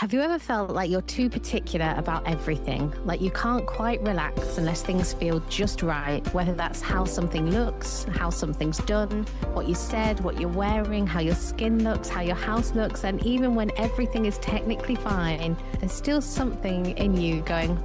Have you ever felt like you're too particular about everything? Like you can't quite relax unless things feel just right, whether that's how something looks, how something's done, what you said, what you're wearing, how your skin looks, how your house looks, and even when everything is technically fine, there's still something in you going,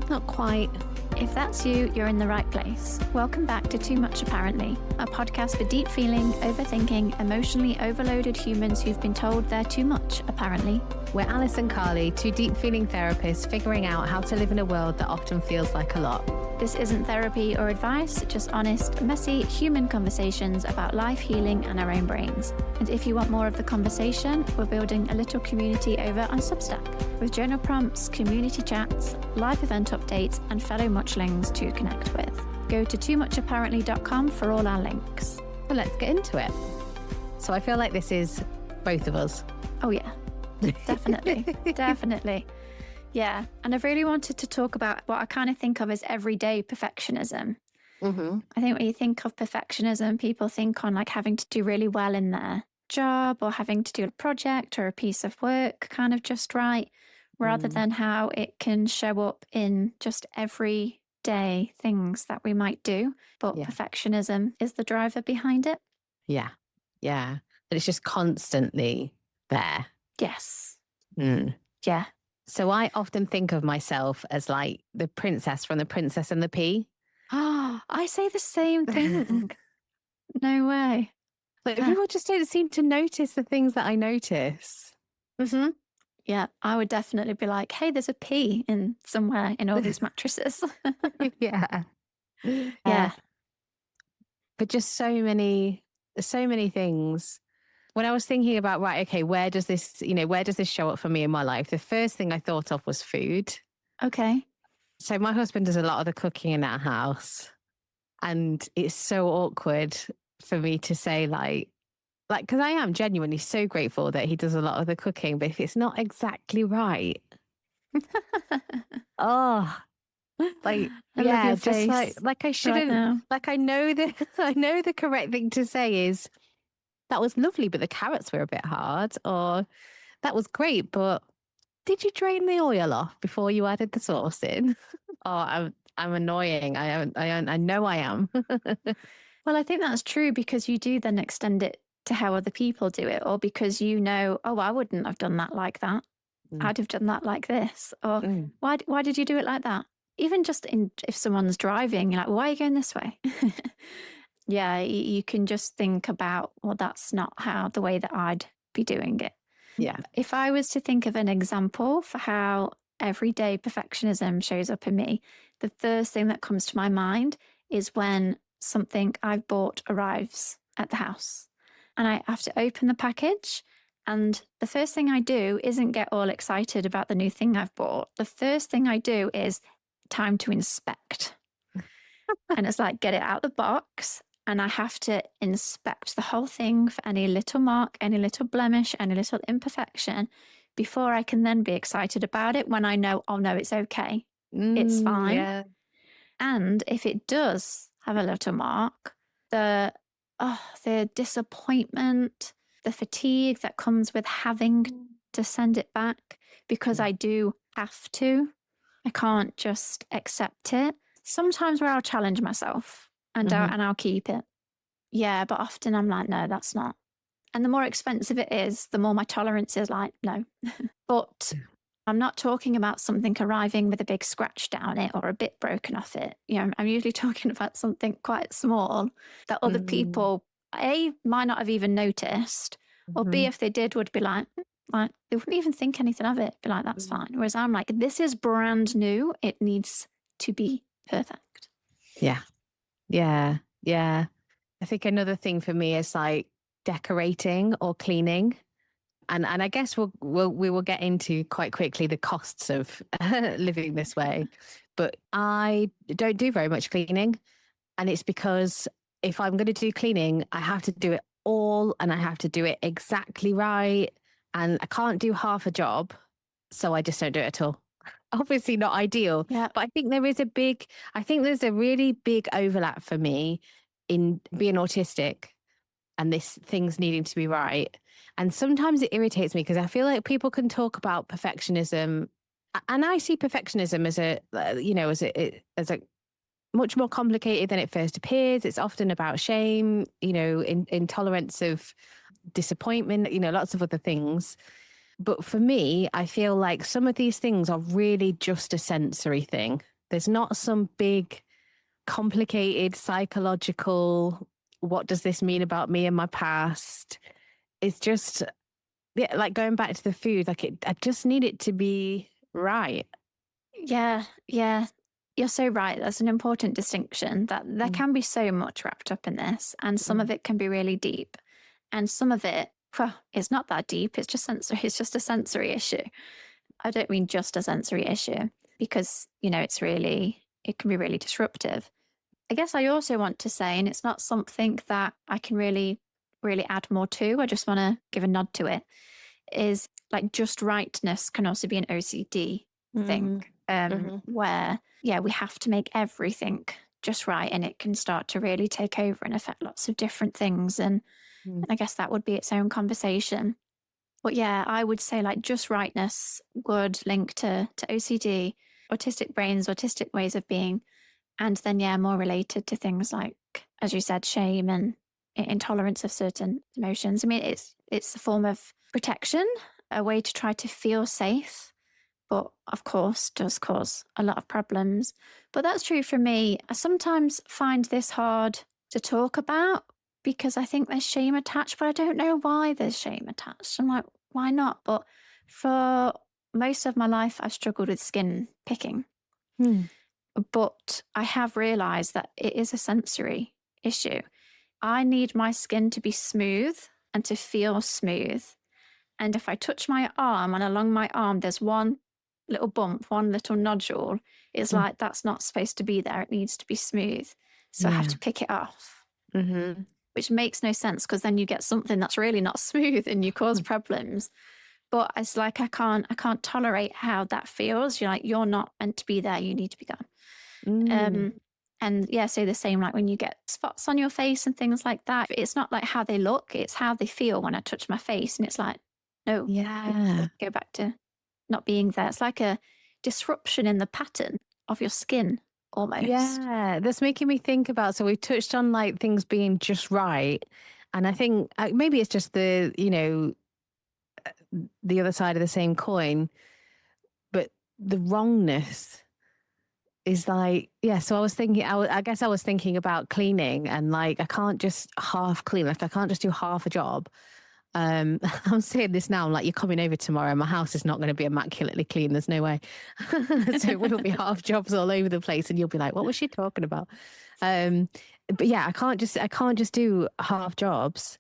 not quite. If that's you, you're in the right place. Welcome back to Too Much Apparently, a podcast for deep feeling, overthinking, emotionally overloaded humans who've been told they're too much, apparently. We're Alice and Carly, two deep feeling therapists figuring out how to live in a world that often feels like a lot. This isn't therapy or advice, just honest, messy, human conversations about life, healing, and our own brains. And if you want more of the conversation, we're building a little community over on Substack with journal prompts, community chats, live event updates, and fellow muchlings to connect with. Go to toomuchapparently.com for all our links. So let's get into it. So I feel like this is both of us. Oh yeah, definitely, definitely. Yeah, and I've really wanted to talk about what I kind of think of as everyday perfectionism. Mm-hmm. I think when you think of perfectionism, people think on like having to do really well in their job or having to do a project or a piece of work kind of just right, rather than how it can show up in just everyday things that we might do. But perfectionism is the driver behind it. Yeah. And it's just constantly there. Yes. Mm. Yeah. So I often think of myself as like the princess from The Princess and the Pea. Oh, I say the same thing. No way. Like people just don't seem to notice the things that I notice. Mm-hmm. Yeah, I would definitely be like, hey, there's a pea in somewhere in all these mattresses. Yeah. But just so many things. When I was thinking about, right, okay, where does this show up for me in my life? The first thing I thought of was food. Okay. So my husband does a lot of the cooking in our house. And it's so awkward for me to say like, because I am genuinely so grateful that he does a lot of the cooking, but if it's not exactly right, just like I shouldn't, right like I know the correct thing to say is, that was lovely, but the carrots were a bit hard, or that was great, but did you drain the oil off before you added the sauce in? Oh, I'm annoying. I know I am. Well, I think that's true because you do then extend it to how other people do it, or because I wouldn't have done that like that. I'd have done that like this. Or why did you do it like that? Even just if someone's driving, you're like, why are you going this way? Yeah, you can just think about, well, that's not the way that I'd be doing it. Yeah. If I was to think of an example for how everyday perfectionism shows up in me, the first thing that comes to my mind is when something I've bought arrives at the house and I have to open the package. And the first thing I do isn't get all excited about the new thing I've bought. The first thing I do is time to inspect. And it's like, get it out of the box. And I have to inspect the whole thing for any little mark, any little blemish, any little imperfection before I can then be excited about it when I know, oh no, it's okay. It's fine. Yeah. And if it does have a little mark, the disappointment, the fatigue that comes with having to send it back because I do have to. I can't just accept it. Sometimes where I'll challenge myself and I'll keep it. Yeah, but often I'm like, no, that's not. And the more expensive it is, the more my tolerance is like, no. But I'm not talking about something arriving with a big scratch down it or a bit broken off it. I'm usually talking about something quite small that other people, A, might not have even noticed, or B, if they did, would be like, they wouldn't even think anything of it. Be like, that's fine. Whereas I'm like, this is brand new. It needs to be perfect. Yeah. I think another thing for me is like decorating or cleaning. And I guess we will get into quite quickly the costs of living this way. But I don't do very much cleaning. And it's because if I'm going to do cleaning, I have to do it all and I have to do it exactly right. And I can't do half a job. So I just don't do it at all. Obviously not ideal. Yeah. But I think there's a really big overlap for me in being autistic and this things needing to be right. And sometimes it irritates me because I feel like people can talk about perfectionism, and I see perfectionism as a, as a much more complicated than it first appears. It's often about shame, intolerance of disappointment, lots of other things. But for me, I feel like some of these things are really just a sensory thing. There's not some big, complicated psychological, what does this mean about me and my past? It's just, yeah, like going back to the food, I just need it to be right. Yeah, yeah. You're so right. That's an important distinction that there Mm, can be so much wrapped up in this, and some of mm, it can be really deep. And some of it, well, it's not that deep. It's just sensory. It's just a sensory issue. I don't mean just a sensory issue because, it can be really disruptive. I guess I also want to say, and it's not something that I can really, really add more to, I just want to give a nod to it, is like just rightness can also be an OCD thing, mhm, mhm, where, yeah, we have to make everything just right and it can start to really take over and affect lots of different things. And mm, I guess that would be its own conversation. But yeah, I would say like just rightness would link to OCD, autistic brains, autistic ways of being. And then, yeah, more related to things like, as you said, shame and intolerance of certain emotions. I mean, it's a form of protection, a way to try to feel safe, but of course does cause a lot of problems. But that's true for me. I sometimes find this hard to talk about because I think there's shame attached, but I don't know why there's shame attached. I'm like, why not? But for most of my life, I've struggled with skin picking. mm, But I have realized that it is a sensory issue. I need my skin to be smooth and to feel smooth. And if I touch my arm and along my arm, there's one little bump, one little nodule, it's mm. like that's not supposed to be there. It needs to be smooth. So I have Yeah. to pick it off, Mhm. which makes no sense because then you get something that's really not smooth and you cause Mm. problems. But it's like I can't tolerate how that feels. You're like, you're not meant to be there. You need to be gone. Mm. Um, and yeah, so the same like when you get spots on your face and things like that. It's not like how they look, it's how they feel when I touch my face. And it's like, no, Yeah. go back to not being there. It's like a disruption in the pattern of your skin almost. Yeah. That's making me think about, so we've touched on like things being just right. And I think maybe it's just the other side of the same coin, but the wrongness is like, yeah. So I was thinking, I guess I was thinking about cleaning, and like, I can't just half clean. Like, I can't just do half a job. I'm saying this now, I'm like, you're coming over tomorrow. My house is not going to be immaculately clean. There's no way. So it will be half jobs all over the place, and you'll be like, what was she talking about? Um, but yeah, I can't just do half jobs.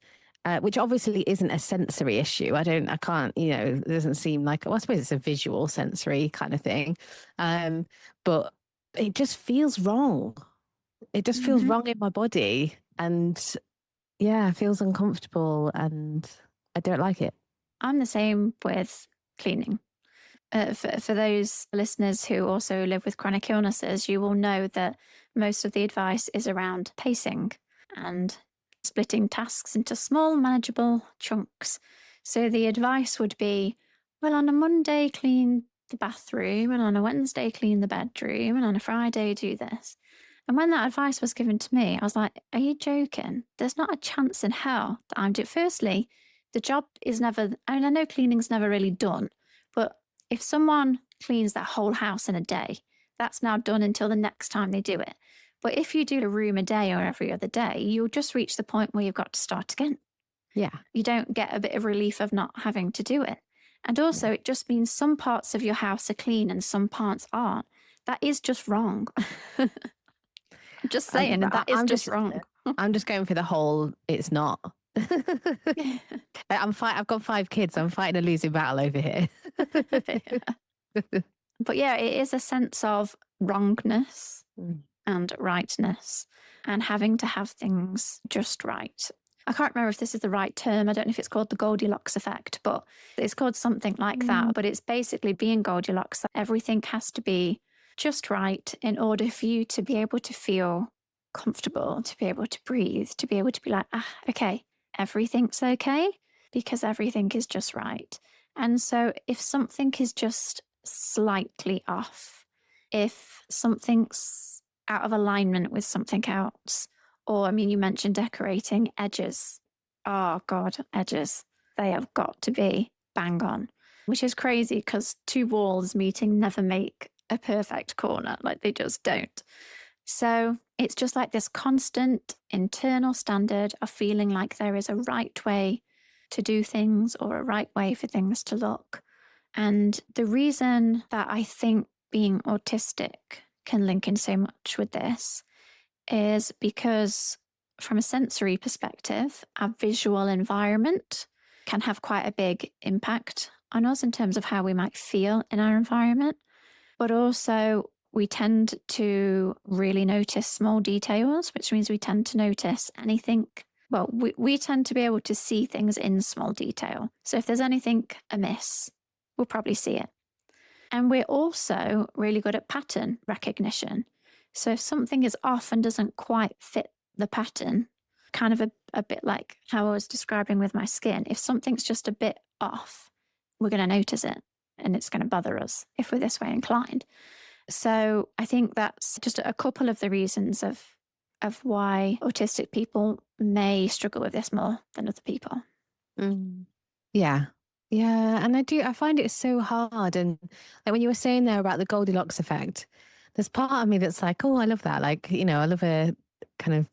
Which obviously isn't a sensory issue. I can't, it doesn't seem like, well, I suppose it's a visual sensory kind of thing. Um, but it just feels wrong. It just feels Mhm. wrong in my body. And yeah, it feels uncomfortable and I don't like it. I'm the same with cleaning. For those listeners who also live with chronic illnesses, you will know that most of the advice is around pacing and splitting tasks into small, manageable chunks. So the advice would be, well, on a Monday, clean the bathroom, and on a Wednesday, clean the bedroom, and on a Friday, do this. And when that advice was given to me, I was like, are you joking? There's not a chance in hell that I'm doing. Firstly, the job is never, I mean, I know cleaning's never really done, but if someone cleans that whole house in a day, that's now done until the next time they do it. But if you do a room a day or every other day, you'll just reach the point where you've got to start again. Yeah. You don't get a bit of relief of not having to do it. And Yeah. also, it just means some parts of your house are clean and some parts aren't. That is just wrong. I'm just saying, and that is I'm just just, wrong. I'm just going for the whole, it's not. I've got 5 kids. I'm fighting a losing battle over here. But yeah, it is a sense of wrongness Mm. and rightness and having to have things just right. I can't remember if this is the right term. I don't know if it's called the Goldilocks effect, but it's called something like Mm. that. But it's basically being Goldilocks. Everything has to be just right in order for you to be able to feel comfortable, to be able to breathe, to be able to be like, okay, everything's okay because everything is just right. And so if something is just slightly off, if something's out of alignment with something else, or I mean, you mentioned decorating edges. Oh God, edges. They have got to be bang on, which is crazy because two walls meeting never make a perfect corner. Like they just don't. So it's just like this constant internal standard of feeling like there is a right way to do things or a right way for things to look. And the reason that I think being autistic can link in so much with this is because, from a sensory perspective, our visual environment can have quite a big impact on us in terms of how we might feel in our environment. But also, we tend to really notice small details, which means we tend to notice anything. Well, we tend to be able to see things in small detail. So if there's anything amiss, we'll probably see it. And we're also really good at pattern recognition. So if something is off and doesn't quite fit the pattern, kind of a bit like how I was describing with my skin, if something's just a bit off, we're going to notice it and it's going to bother us if we're this way inclined. So I think that's just a couple of the reasons of why autistic people may struggle with this more than other people. Mm. Yeah. Yeah. And I find it so hard. And like when you were saying there about the Goldilocks effect, there's part of me that's like, oh, I love that. Like, you know, I love a kind of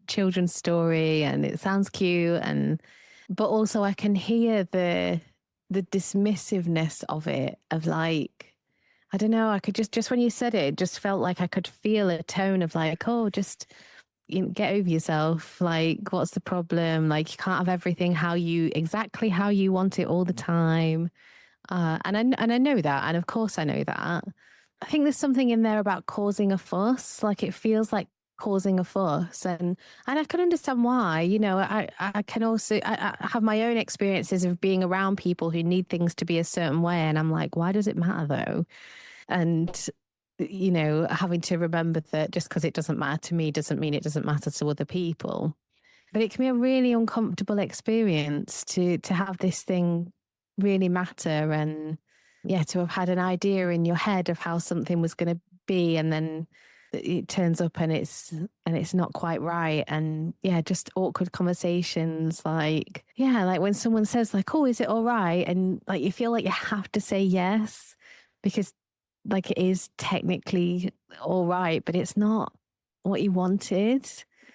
children's story and it sounds cute. But also I can hear the dismissiveness of it, of like, I don't know, I could just when you said it just felt like I could feel a tone of like, oh, just get over yourself. Like, what's the problem? Like, you can't have everything exactly how you want it all the time. And I know that, and of course I know that. I think there's something in there about causing a fuss. Like, it feels like causing a fuss, and I can understand why. You know, I can also I have my own experiences of being around people who need things to be a certain way, and I'm like, why does it matter though? And you know, having to remember that just because it doesn't matter to me doesn't mean it doesn't matter to other people. But it can be a really uncomfortable experience to have this thing really matter, and yeah, to have had an idea in your head of how something was going to be, and then it turns up and it's not quite right. And yeah, just awkward conversations, like, yeah, like when someone says like, oh, is it all right? And like you feel like you have to say yes because like it is technically all right, but it's not what you wanted.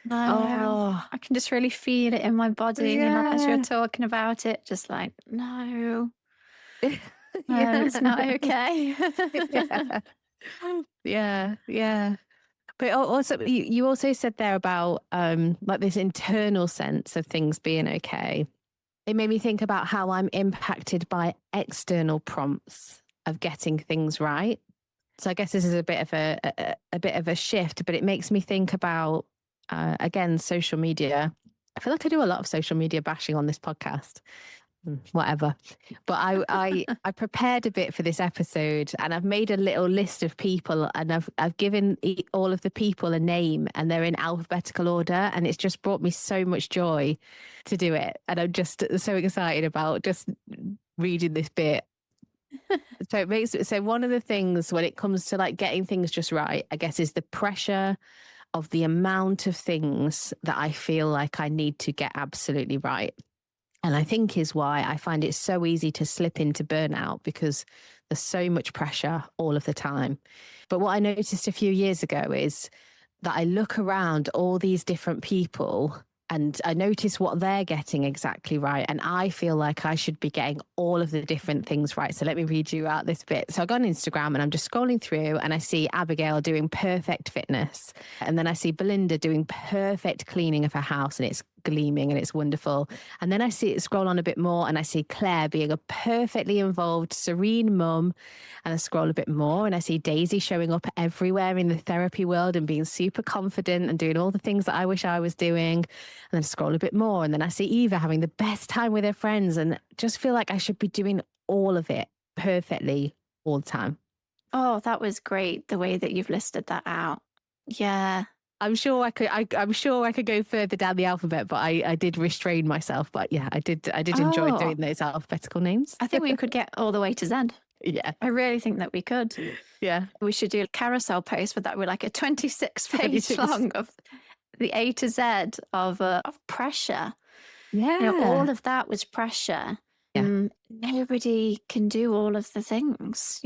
No, Oh, I can just really feel it in my body, you know, as you're yeah. talking about it, just like, no, no, Yeah. it's not okay. Yeah. Yeah. Yeah. But also, you also said there about like this internal sense of things being okay. It made me think about how I'm impacted by external prompts of getting things right. So I guess this is a bit of a bit of a shift, but it makes me think about again social media. I feel like I do a lot of social media bashing on this podcast. Whatever. But I prepared a bit for this episode, and I've made a little list of people, and I've given all of the people a name, and they're in alphabetical order, and it's just brought me so much joy to do it, and I'm just so excited about just reading this bit. So one of the things when it comes to like getting things just right, I guess, is the pressure of the amount of things that I feel like I need to get absolutely right. And I think is why I find it so easy to slip into burnout, because there's so much pressure all of the time. But what I noticed a few years ago is that I look around all these different people and I notice what they're getting exactly right. And I feel like I should be getting all of the different things right. So let me read you out this bit. So I go on Instagram and I'm just scrolling through and I see Abigail doing perfect fitness. And then I see Belinda doing perfect cleaning of her house, and it's gleaming and it's wonderful. And then I see it scroll on a bit more and I see Claire being a perfectly involved, serene mum. And I scroll a bit more and I see Daisy showing up everywhere in the therapy world and being super confident and doing all the things that I wish I was doing. And then I scroll a bit more and then I see Eva having the best time with her friends, and just feel like I should be doing all of it perfectly all the time. Oh, that was great, the way that you've listed that out. Yeah. I'm sure I could. I'm sure I could go further down the alphabet, but I did restrain myself. But yeah, I did enjoy Oh, doing those alphabetical names. I think we could get all the way to Z. Yeah, I really think that we could. yeah. We should do a carousel post with that. We're like a 26-page 26. long of the A to Z of pressure. Yeah, All of that was pressure. yeah, Nobody can do all of the things,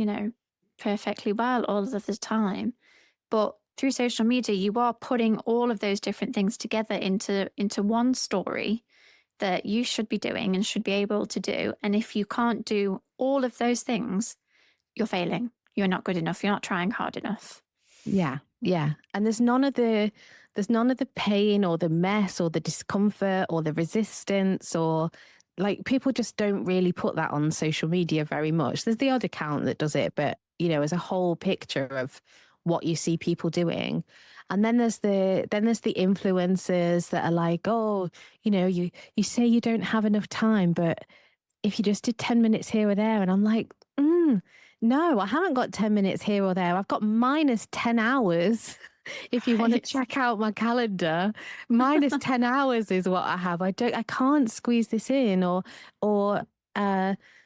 perfectly well all of the time. But through social media, you are putting all of those different things together into one story that you should be doing and should be able to do. And if you can't do all of those things, you're failing. You're not good enough. You're not trying hard enough. yeah, yeah. And there's none of the pain or the mess or the discomfort or the resistance or like people just don't really put that on social media very much. There's the odd account that does it, but as a whole picture of what you see people doing. And then there's the influencers that are like, oh, you say you don't have enough time, but if you just did 10 minutes here or there, and I'm like, no, I haven't got 10 minutes here or there. I've got minus 10 hours. If you want to Right. check out my calendar, minus 10 hours is what I have. I can't squeeze this in or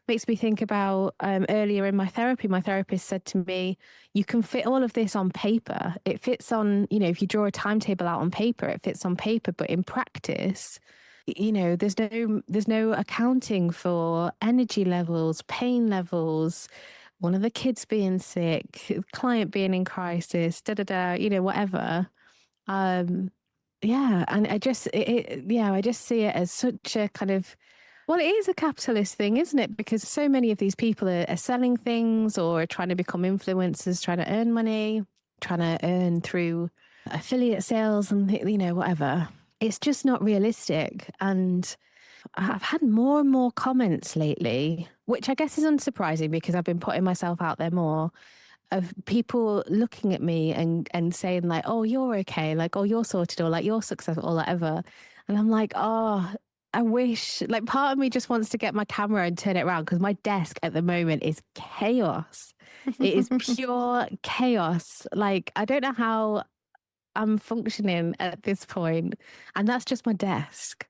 makes me think about earlier in my therapy, my therapist said to me, you can fit all of this on paper. It fits on, if you draw a timetable out on paper, it fits on paper, but in practice, there's no accounting for energy levels, pain levels, one of the kids being sick, client being in crisis, whatever. Yeah, and I just see it as such a kind of, well, it is a capitalist thing, isn't it? Because so many of these people are selling things or are trying to become influencers, trying to earn money, trying to earn through affiliate sales and whatever. It's just not realistic. And I've had more and more comments lately, which I guess is unsurprising because I've been putting myself out there more, of people looking at me and saying like, oh, you're okay, like, oh, you're sorted, or like, you're successful, or whatever. And I'm like, oh, I wish, like, part of me just wants to get my camera and turn it around because my desk at the moment is chaos. It is pure chaos. Like, I don't know how I'm functioning at this point, and that's just my desk.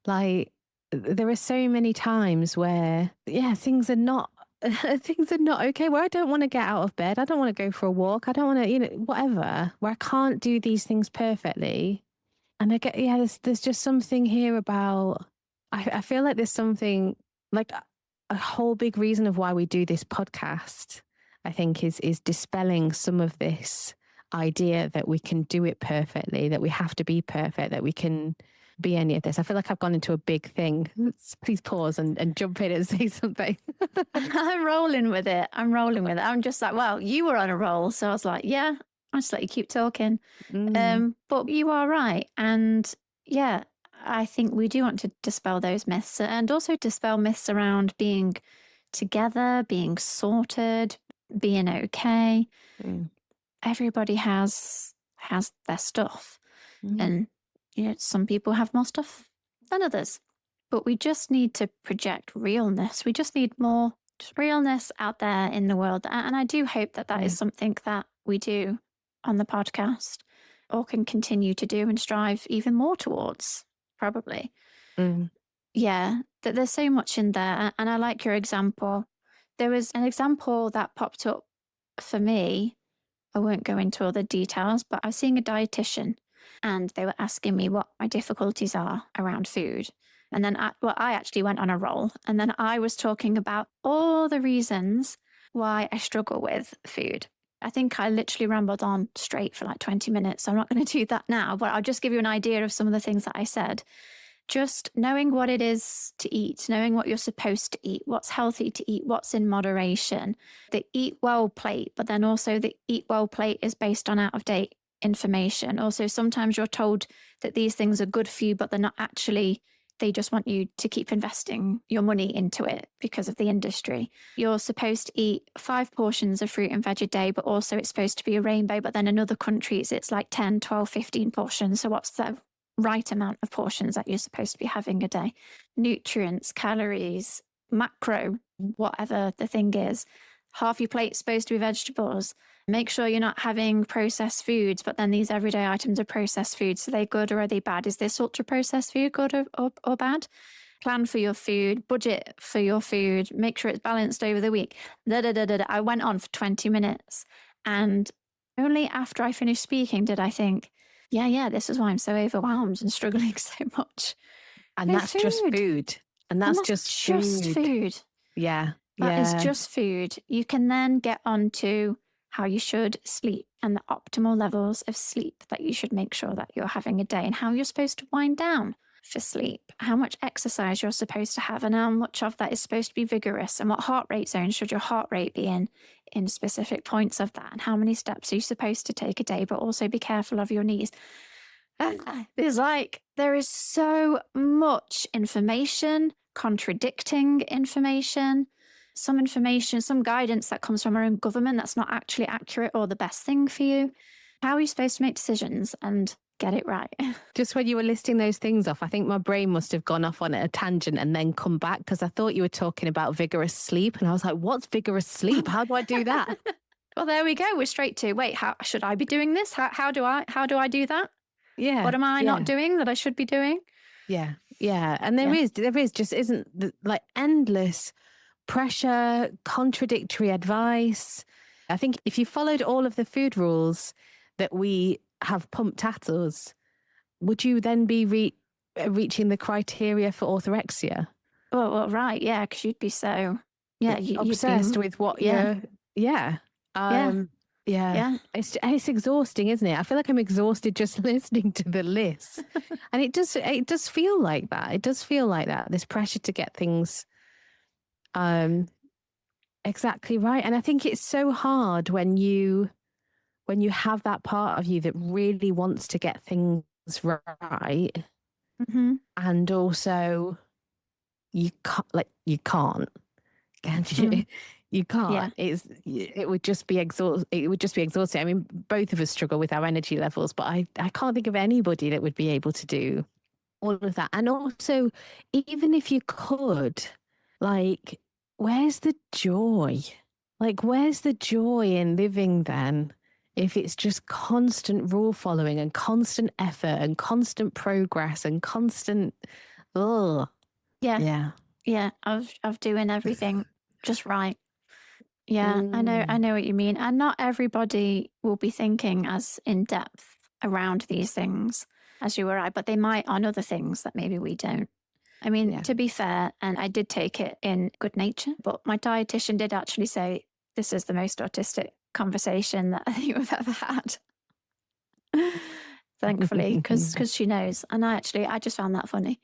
Like, there are so many times where, yeah, things are not things are not okay, where I don't want to get out of bed. I don't want to go for a walk. I don't want to, whatever, where I can't do these things perfectly. And I get, yeah, there's just something here about, I feel like there's something like a whole big reason of why we do this podcast, I think is dispelling some of this idea that we can do it perfectly, that we have to be perfect, that we can be any of this. I feel like I've gone into a big thing. Please pause and jump in and say something. I'm rolling with it. I'm just like, well, you were on a roll. So I was like, yeah, I'll just let you keep talking. Mm, But you are right. And yeah, I think we do want to dispel those myths and also dispel myths around being together, being sorted, being okay. mm, Everybody has their stuff. mm. And some people have more stuff than others. But we just need to project realness. We just need more just realness out there in the world. And I do hope that that is Yeah. something that we do on the podcast or can continue to do and strive even more towards, probably. Mm, Yeah, that there's so much in there. And I like your example. There was an example that popped up for me. I won't go into all the details, but I was seeing a dietitian and they were asking me what my difficulties are around food. And then I actually went on a roll. And then I was talking about all the reasons why I struggle with food. I think I literally rambled on straight for like 20 minutes. So I'm not going to do that now, but I'll just give you an idea of some of the things that I said. Just knowing what it is to eat, knowing what you're supposed to eat, what's healthy to eat, what's in moderation, the eat well plate, but then also the eat well plate is based on out of date information. Also, sometimes you're told that these things are good for you, but they're not actually. They just want you to keep investing your money into it because of the industry. You're supposed to eat 5 portions of fruit and veg a day, but also it's supposed to be a rainbow. But then in other countries, it's like 10, 12, 15 portions. So what's the right amount of portions that you're supposed to be having a day? Nutrients, calories, macro, whatever the thing is. half your plate's supposed to be vegetables. Make sure you're not having processed foods, but then these everyday items are processed foods. Are they good or are they bad? Is this ultra processed food good or bad? Plan for your food, budget for your food, make sure it's balanced over the week. I went on for 20 minutes. And only after I finished speaking did I think, yeah, this is why I'm so overwhelmed and struggling so much. And No that's just food. food. And And that's that's just just food. food. Yeah. That is Yeah. just food. You can then get on to how you should sleep and the optimal levels of sleep that you should make sure that you're having a day, and how you're supposed to wind down for sleep, how much exercise you're supposed to have, and how much of that is supposed to be vigorous, and what heart rate zone should your heart rate be in specific points of that, and how many steps are you supposed to take a day, but also be careful of your knees. There is so much information, contradicting information, some guidance that comes from our own government that's not actually accurate or the best thing for you. How are you supposed to make decisions and get it right? Just when you were listing those things off, I think my brain must have gone off on a tangent and then come back, because I thought you were talking about vigorous sleep. And I was like, what's vigorous sleep? How do I do that? Well, there we go. We're straight to, wait, how should I be doing this? How do I do that? Yeah. What am I not Yeah. doing that I should be doing? Yeah. Yeah. And there Yeah. is just isn't like endless pressure, contradictory advice. I think if you followed all of the food rules that we have pumped at us, would you then be reaching the criteria for orthorexia? Well, right. Yeah. Because you'd be so, yeah, you'd be, Obsessed with what yeah, you're, yeah. yeah, Yeah. yeah. It's exhausting, isn't it? I feel like I'm exhausted just listening to the list. And it does feel like that. It does feel like that. This pressure to get things um exactly right. And I think it's so hard when you have that part of you that really wants to get things right, Mm-hmm. and also you can't, can Mm-hmm. you? You Yeah. can't. It would just be exhausting. I mean, both of us struggle with our energy levels, but I can't think of anybody that would be able to do all of that. And also, even if you could, like, where's the joy? Like, where's the joy in living then? If it's just constant rule following and constant effort and constant progress and constant, oh, Yeah. yeah. Yeah. Of doing everything just right. Yeah. I Mm, know what you mean. And not everybody will be thinking as in depth around these things as you or I, but they might on other things that maybe we don't. I mean, yeah. to be fair, and I did take it in good nature, but my dietitian did actually say this is the most autistic conversation that you have ever had. Thankfully, because she knows. And I just found that funny.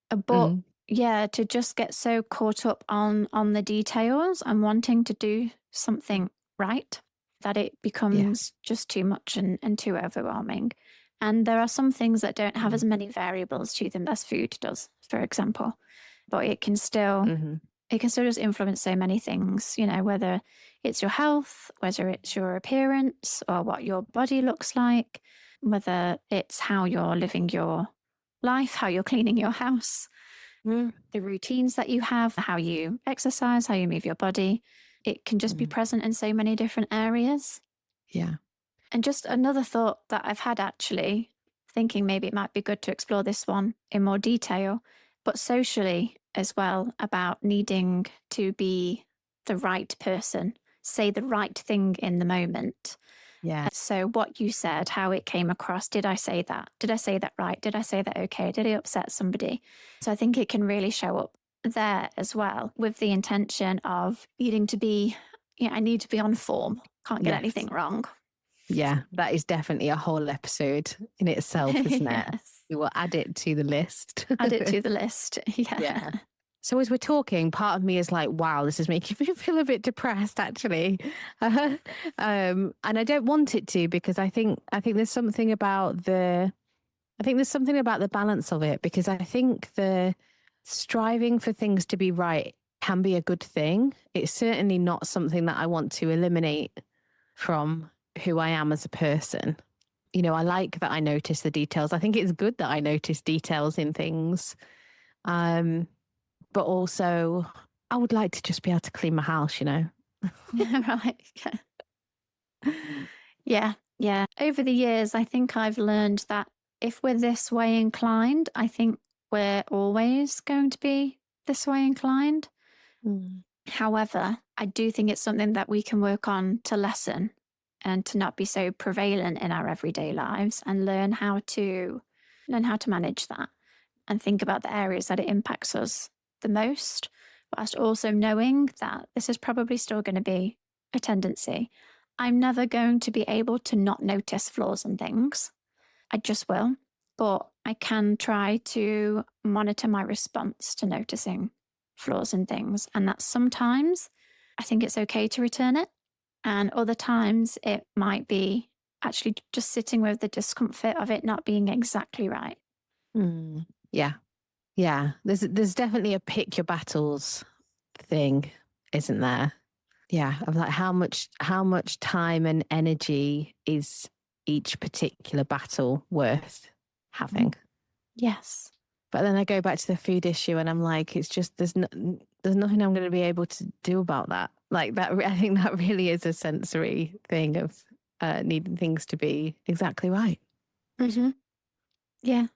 But Mm, yeah, to just get so caught up on the details and wanting to do something right that it yeah. becomes just too much and too overwhelming. And there are some things that don't have as Mm, many variables to them as food does, for example. But mm-hmm. it can still just influence so many things, whether it's your health, whether it's your appearance or what your body looks like, whether it's how you're living your life, how you're cleaning your house, Mm, the routines that you have, how you exercise, how you move your body. It can just be mm, present in so many different areas. yeah. And just another thought that I've had actually, thinking maybe it might be good to explore this one in more detail, but socially as well, about needing to be the right person, say the right thing in the moment. Yeah. So, what you said, how it came across, did I say that? Did I say that right? Did I say that okay? Did it upset somebody? So, I think it can really show up there as well with the intention of needing to be, I need to be on form, can't get anything Yes. wrong. Yeah. That is definitely a whole episode in itself, isn't it? Yes. We will add it to the list. Add it to the list. Yeah. Yeah. So as we're talking, part of me is like, wow, this is making me feel a bit depressed, actually. And I don't want it to, because I think there's something about the balance of it, because I think the striving for things to be right can be a good thing. It's certainly not something that I want to eliminate from who I am as a person. I like that I notice the details. I think it's good that I notice details in things. But also, I would like to just be able to clean my house. Right. Yeah. Yeah. Over the years, I think I've learned that if we're this way inclined, I think we're always going to be this way inclined. Mm. However, I do think it's something that we can work on to lessen and to not be so prevalent in our everyday lives and learn how to manage that and think about the areas that it impacts us the most, whilst also knowing that this is probably still going to be a tendency. I'm never going to be able to not notice flaws and things. I just will. But I can try to monitor my response to noticing flaws and things. And that sometimes I think it's okay to return it. And other times it might be actually just sitting with the discomfort of it not being exactly right. Mm. Yeah. Yeah. There's definitely a pick your battles thing, isn't there? Yeah. Of like how much time and energy is each particular battle worth Mhm. having? Yes. But then I go back to the food issue and I'm like, it's just there's nothing I'm going to be able to do about that. Like that, I think that really is a sensory thing of needing things to be exactly right. Hmm. Yeah.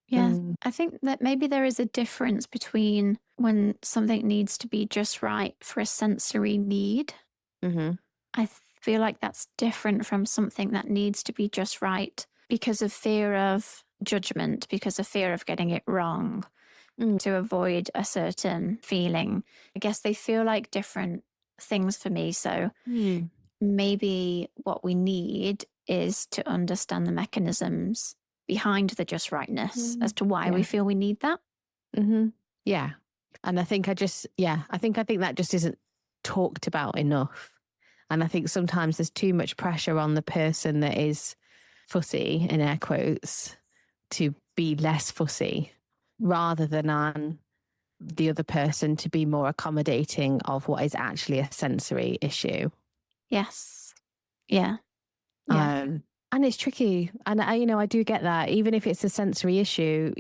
Yeah. Mm, I think that maybe there is a difference between when something needs to be just right for a sensory need. mm-hmm. I feel like that's different from something that needs to be just right because of fear of judgment, because of fear of getting it wrong, Mm, to avoid a certain feeling. I guess they feel like different things for me. So mm, maybe what we need is to understand the mechanisms behind the just rightness as mm. to why we Yeah. feel we need that. Mm-hmm. Yeah. And I think that just isn't talked about enough. And I think sometimes there's too much pressure on the person that is fussy, in air quotes, to be less fussy rather than on the other person to be more accommodating of what is actually a sensory issue. Yes. Yeah. Yeah. Um, and it's tricky. And I do get that. Even if it's a sensory issue,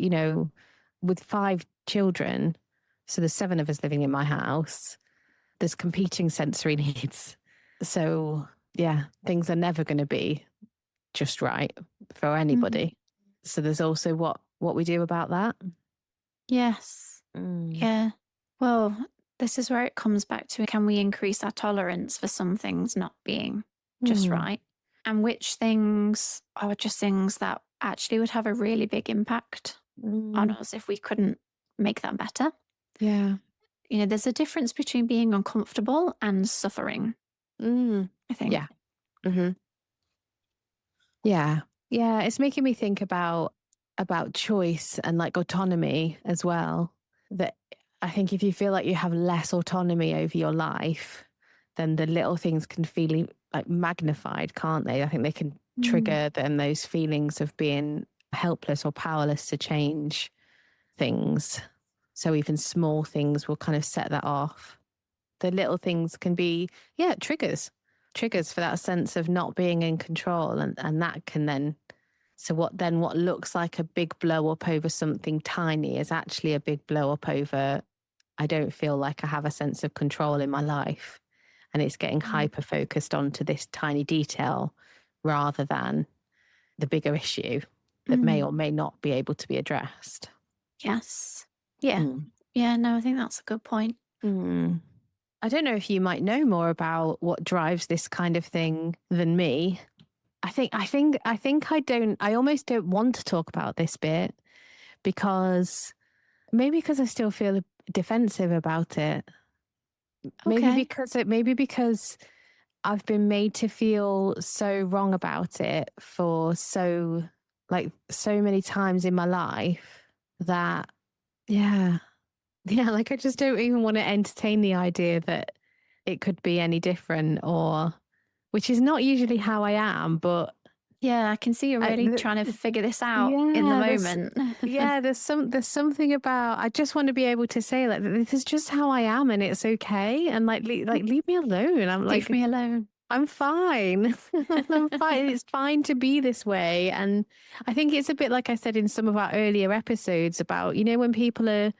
with 5 children, so there's 7 of us living in my house, there's competing sensory needs. So yeah, things are never going to be just right for Mhm. anybody. So there's also what we do about that. Yes. Mm. Yeah. Well, this is where it comes back to can we increase our tolerance for some things not being just Mm. right? And which things are just things that actually would have a really big impact on Mm. us if we couldn't make that better? Yeah. There's a difference between being uncomfortable and suffering, Mm. I think. Yeah. Hmm. Yeah. Yeah. It's making me think about choice and like autonomy as well. That I think if you feel like you have less autonomy over your life, then the little things can feel like magnified, can't they? I think they can Mm, trigger then those feelings of being helpless or powerless to change things. So even small things will kind of set that off. The little things can be, yeah, triggers for that sense of not being in control. And that can then, so what looks like a big blow up over something tiny is actually a big blow up over, I don't feel like I have a sense of control in my life. And it's getting mm, hyper focused onto this tiny detail rather than the bigger issue that may mm. or may not be able to be addressed. Yes. Yeah. Mm. Yeah. No, I think that's a good point. Mm. I don't know if you might know more about what drives this kind of thing than me. I almost don't want to talk about this bit because maybe because I still feel defensive about it. Okay. Maybe because I've been made to feel so wrong about it for so many times in my life that yeah. Yeah, like I just don't even want to entertain the idea that it could be any different or which is not usually how I am, but Yeah. I can see you're I really trying to figure this out in the yeah, moment. there's something about I just want to be able to say like this is just how I am and it's okay and like leave me alone. I'm Leave like me alone. I'm fine. I'm fine. It's fine to be this way. And I think it's a bit like I said in some of our earlier episodes about, when people are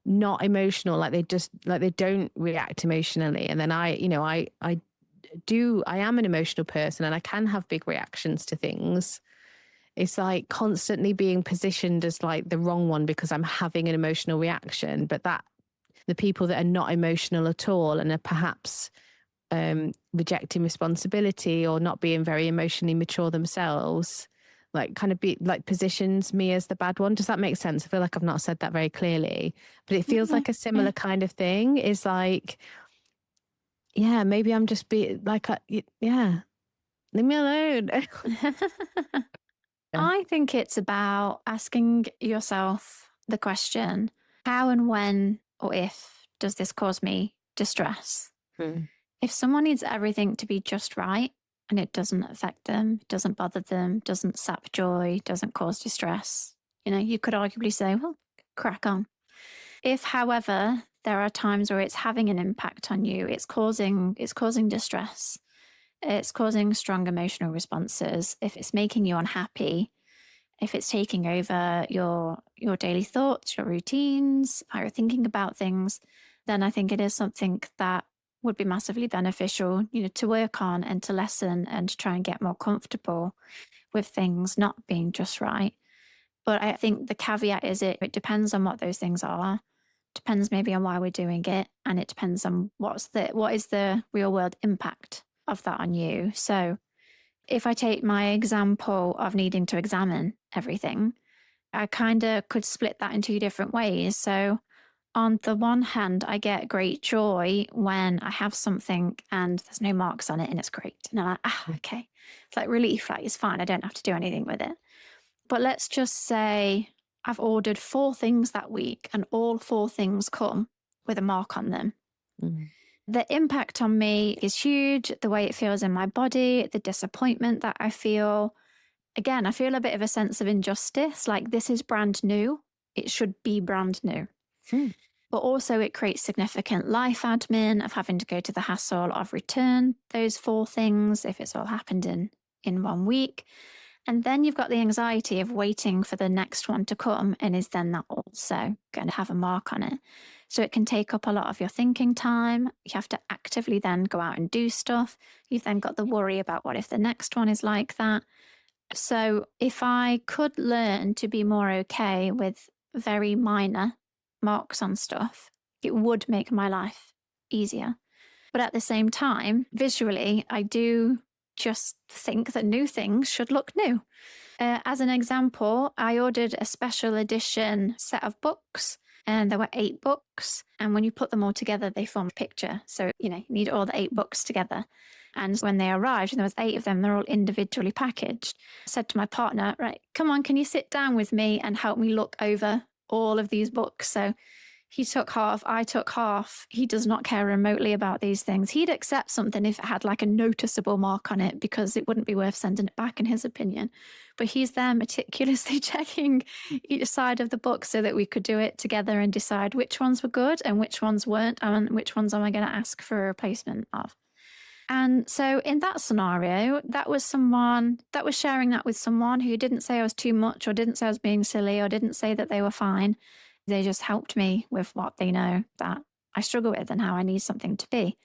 not emotional, like they don't react emotionally. And then I am an emotional person and I can have big reactions to things. It's like constantly being positioned as like the wrong one because I'm having an emotional reaction, but that the people that are not emotional at all and are perhaps rejecting responsibility or not being very emotionally mature themselves, like kind of be like positions me as the bad one. Does that make sense? I feel like I've not said that very clearly, but it feels Yeah. like a similar kind of thing. Is like, yeah, maybe I'm just be like, yeah, leave me alone. Yeah. I think it's about asking yourself the question, how and when or if does this cause me distress? Mm. If someone needs everything to be just right and it doesn't affect them, doesn't bother them, doesn't sap joy, doesn't cause distress, you could arguably say, well, crack on. If, however, there are times where it's having an impact on you, it's causing distress, it's causing strong emotional responses, if it's making you unhappy, if it's taking over your daily thoughts, your routines, how you're thinking about things, then I think it is something that would be massively beneficial, to work on and to lessen and to try and get more comfortable with things not being just right. But I think the caveat is it depends on what those things are, depends maybe on why we're doing it, and it depends on what is the real world impact of that on you. So if I take my example of needing to examine everything, I kind of could split that in two different ways. So, on the one hand, I get great joy when I have something and there's no marks on it and it's great. And I'm like, okay. It's like relief, like it's fine. I don't have to do anything with it. But let's just say I've ordered 4 things that week and all 4 things come with a mark on them. Mm. The impact on me is huge. The way it feels in my body, the disappointment that I feel. Again, I feel a bit of a sense of injustice. Like this is brand new. It should be brand new. Mm. But also, it creates significant life admin of having to go to the hassle of return those 4 things if it's all happened in one week. And then you've got the anxiety of waiting for the next one to come. And is then that also going to have a mark on it? So it can take up a lot of your thinking time. You have to actively then go out and do stuff. You've then got the worry about what if the next one is like that. So if I could learn to be more okay with very minor marks on stuff, it would make my life easier. But at the same time, visually, I do just think that new things should look new. As an example, I ordered a special edition set of books, and there were 8 books. And when you put them all together, they form a picture. So, you need all the 8 books together. And when they arrived, and there was 8 of them, they're all individually packaged. I said to my partner, right, come on, can you sit down with me and help me look over all of these books? So he took half, I took half. He does not care remotely about these things. He'd accept something if it had like a noticeable mark on it because it wouldn't be worth sending it back, in his opinion. But he's there meticulously checking each side of the book so that we could do it together and decide which ones were good and which ones weren't, and which ones am I going to ask for a replacement of. And so in that scenario, that was someone that was sharing that with someone who didn't say I was too much or didn't say I was being silly or didn't say that they were fine. They just helped me with what they know that I struggle with and how I need something to be.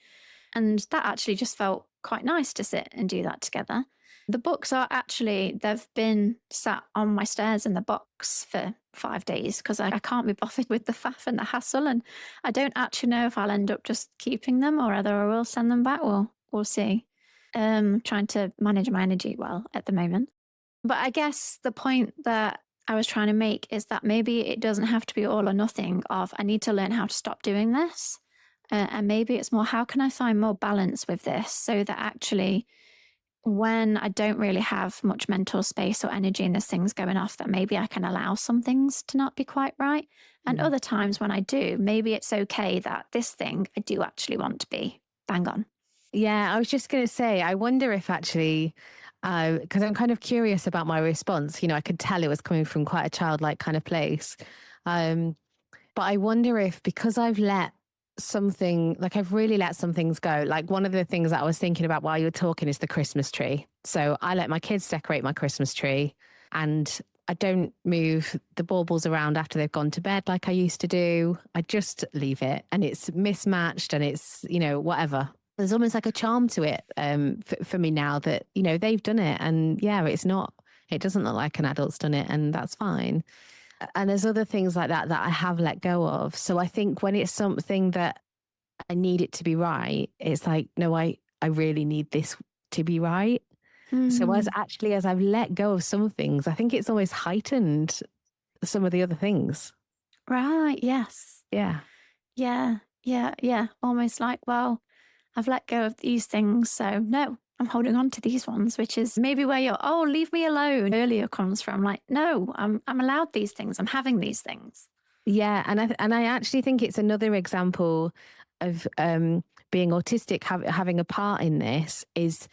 And that actually just felt quite nice to sit and do that together. The books are actually, they've been sat on my stairs in the box for 5 days because I can't be bothered with the faff and the hassle. And I don't actually know if I'll end up just keeping them or whether I will send them back. We'll see. Trying to manage my energy well at the moment. But I guess the point that I was trying to make is that maybe it doesn't have to be all or nothing of I need to learn how to stop doing this. And maybe it's more, how can I find more balance with this so that actually when I don't really have much mental space or energy and there's things going off, that maybe I can allow some things to not be quite right. And Mm. other times when I do, maybe it's okay that this thing I do actually want to be bang on. Yeah, I was just going to say, I wonder if actually, because I'm kind of curious about my response. I could tell it was coming from quite a childlike kind of place. Um, but I wonder if because I've let something, like I've really let some things go. Like one of the things that I was thinking about while you were talking is the Christmas tree. So I let my kids decorate my Christmas tree. And I don't move the baubles around after they've gone to bed like I used to do. I just leave it, and it's mismatched, and it's, whatever. There's almost like a charm to it for me now that, they've done it, and it doesn't look like an adult's done it, and that's fine. And there's other things like that I have let go of. So I think when it's something that I need it to be right, it's like, no, I really need this to be right. So as I've let go of some things, I think it's almost heightened some of the other things. Right. Yes. Yeah. Yeah. Yeah. Yeah. Almost like, well, I've let go of these things. So no, I'm holding on to these ones, which is maybe where your, oh, leave me alone earlier comes from. Like, no, I'm allowed these things. I'm having these things. Yeah. And I actually think it's another example of being autistic, having a part in this is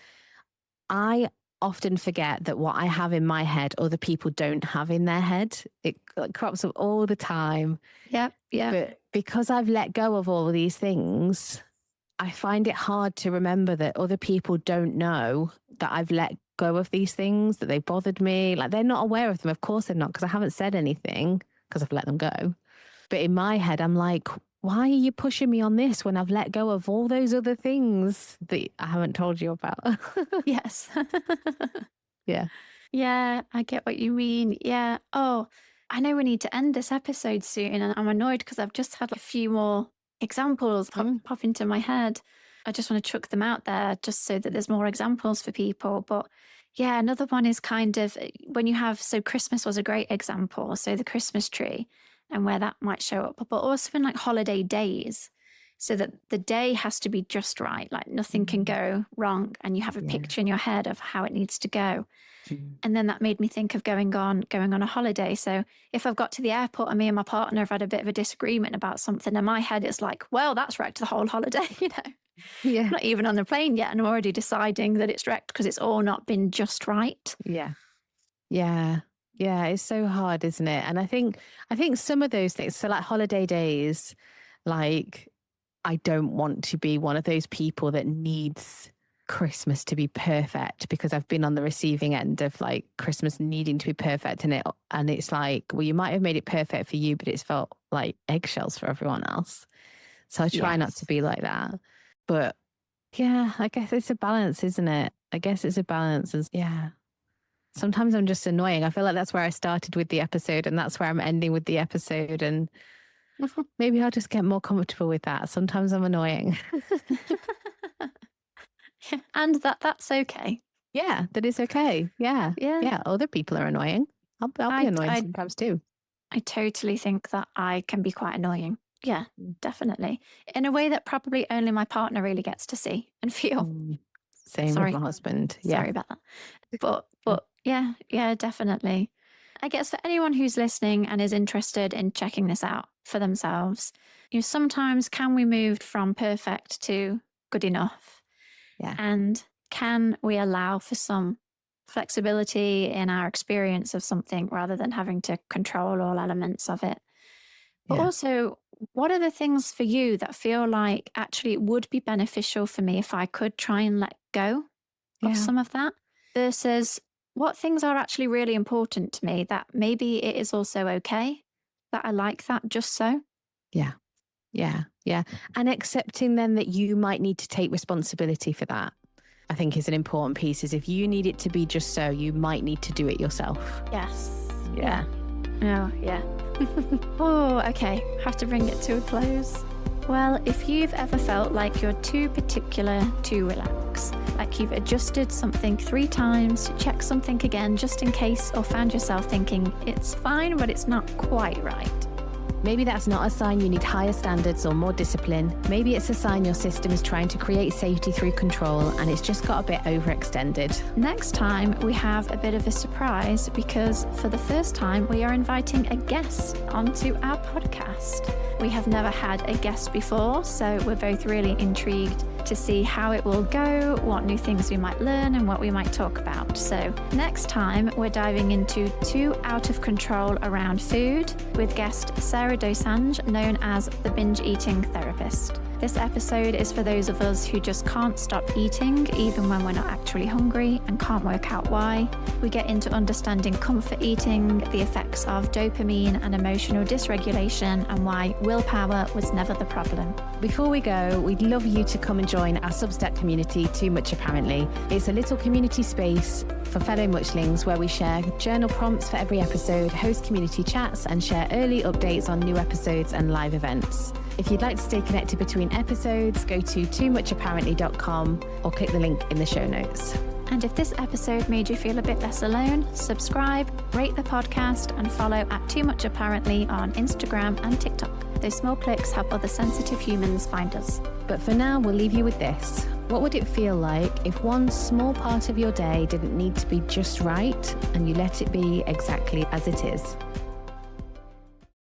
I often forget that what I have in my head, other people don't have in their head. It crops up all the time. Yep. Yeah. But because I've let go of all of these things, I find it hard to remember that other people don't know that I've let go of these things, that they bothered me. Like, they're not aware of them. Of course they're not, because I haven't said anything because I've let them go. But in my head, I'm like, why are you pushing me on this when I've let go of all those other things that I haven't told you about? Yes. Yeah. Yeah, I get what you mean. Yeah. Oh, I know we need to end this episode soon, and I'm annoyed because I've just had a few more examples pop into my head. I just want to chuck them out there just so that there's more examples for people. But yeah, another one is kind of when you have, so Christmas was a great example. So the Christmas tree and where that might show up, but also in like holiday days. So that the day has to be just right, like nothing can go wrong, and you have a picture in your head of how it needs to go. And then that made me think of going on a holiday. So if I've got to the airport and me and my partner have had a bit of a disagreement about something, in my head it's like, well, that's wrecked the whole holiday, Yeah. I'm not even on the plane yet, and I'm already deciding that it's wrecked because it's all not been just right. Yeah. Yeah. Yeah. It's so hard, isn't it? And I think some of those things, so like holiday days, like, I don't want to be one of those people that needs Christmas to be perfect, because I've been on the receiving end of like Christmas needing to be perfect, and it's like, well, you might have made it perfect for you, but it's felt like eggshells for everyone else. So I try not to be like that. But yeah, I guess it's a balance, isn't it? I guess it's a balance. Yeah. Sometimes I'm just annoying. I feel like that's where I started with the episode, and that's where I'm ending with the episode. And maybe I'll just get more comfortable with that. Sometimes I'm annoying. And that's okay. Yeah, that is okay. Yeah. Yeah. Yeah. Other people are annoying. I'll be annoying sometimes too. I totally think that I can be quite annoying. Yeah, definitely. In a way that probably only my partner really gets to see and feel. Same with my husband. Yeah. Sorry about that. But yeah, definitely. I guess for anyone who's listening and is interested in checking this out for themselves, sometimes can we move from perfect to good enough? Yeah. And can we allow for some flexibility in our experience of something rather than having to control all elements of it? But also, what are the things for you that feel like actually it would be beneficial for me if I could try and let go of some of that, versus what things are actually really important to me that maybe it is also okay that I like that just so? Yeah. Yeah. Yeah. And accepting then that you might need to take responsibility for that, I think, is an important piece. Is if you need it to be just so, you might need to do it yourself. Yes. Yeah. Oh, yeah. Oh, okay. Have to bring it to a close. Well, if you've ever felt like you're too particular to relax, like you've adjusted something 3 times to check something again just in case, or found yourself thinking it's fine, but it's not quite right. Maybe that's not a sign you need higher standards or more discipline. Maybe it's a sign your system is trying to create safety through control and it's just got a bit overextended. Next time, we have a bit of a surprise because for the first time, we are inviting a guest onto our podcast. We have never had a guest before, so we're both really intrigued to see how it will go, what new things we might learn, and what we might talk about. So next time, we're diving into 2 out of control around food with guest Sarah Dosanjh, known as the binge eating therapist. This episode is for those of us who just can't stop eating, even when we're not actually hungry and can't work out why. We get into understanding comfort eating, the effects of dopamine and emotional dysregulation, and why willpower was never the problem. Before we go, we'd love you to come and join our Substack community, Too Much Apparently. It's a little community space for fellow muchlings where we share journal prompts for every episode, host community chats, and share early updates on new episodes and live events. If you'd like to stay connected between episodes, go to toomuchapparently.com or click the link in the show notes. And if this episode made you feel a bit less alone, subscribe, rate the podcast, and follow at Too Much Apparently on Instagram and TikTok. Those small clicks help other sensitive humans find us. But for now, we'll leave you with this. What would it feel like if one small part of your day didn't need to be just right and you let it be exactly as it is?